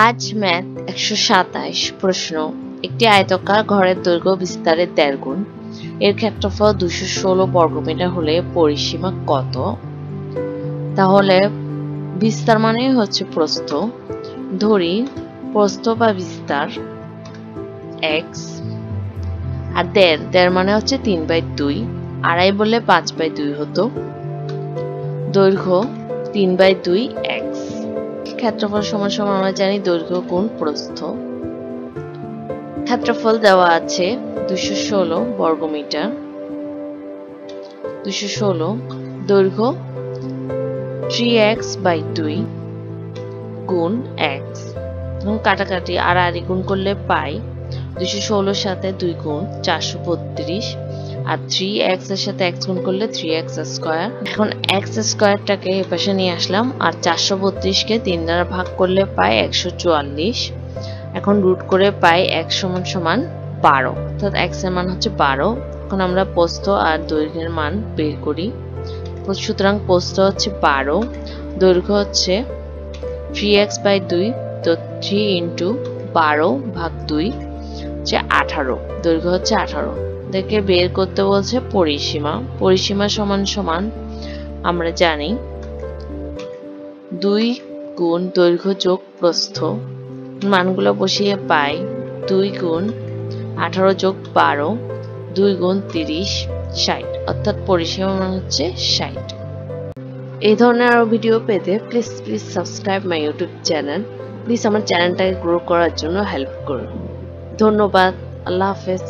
আজ ম্যাথ 127 প্রশ্ন। একটি আয়তাকার ঘরের দৈর্ঘ্য বিস্তারের 1.5 গুণ, এর ক্ষেত্রফল 216 বর্গমিটার হলে পরিসীমা কত? তাহলে বিস্তার মানে হচ্ছে প্রস্থ। ধরি প্রস্থ বা বিস্তার x, আর 1.5 মানে হচ্ছে 3/2, আড়াই বললে 5/2 হতো। দৈর্ঘ্য 3/2 x, ক্ষেত্রফল সমান সমান আমরা জানি দৈর্ঘ্য গুণ প্রস্থ। ক্ষেত্রফল দেওয়া আছে 216 বর্গমিটার, 216, দৈর্ঘ্য 3x/2 গুণ x, এবং কাটাকাটি আড়াআড়ি গুণ করলে পাই 216 সাথে 2 গুণ 432, আর 3x এর সাথে x গুণ করলে 3x স্কয়ার। এখন x স্কয়ারটাকে এই পাশে নিয়ে আসলাম, আর 432 কে 3 দ্বারা ভাগ করলে পাই 144। এখন রুট করে পাই x সমান সমান 12, অর্থাৎ x এর মান হচ্ছে 12। এখন আমরা প্রস্থ আর দৈর্ঘ্যের মান বের করি। সুতরাং প্রস্থ হচ্ছে 12, দৈর্ঘ্য হচ্ছে 3x/2, তো 3 × 12 ভাগ 2 হচ্ছে 18, দৈর্ঘ্য হচ্ছে 18। দেখে বের করতে বলছে পরিসীমা। পরিসীমা সমান সমান আমরা জানি 2 গুণ দৈর্ঘ্য যোগ প্রস্থ, মানগুলো বসিয়ে পাই 2 গুণ 18 যোগ 12, 2 গুণ 30, 60, অর্থাৎ পরিসীমা মান হচ্ছে 60। এই ধরনের আরো ভিডিও পেতে please subscribe my YouTube channel. Please আমার চ্যানেলটাকে গ্রো করার জন্য হেল্প করুন। ধন্যবাদ। আল্লাহ হাফেজ।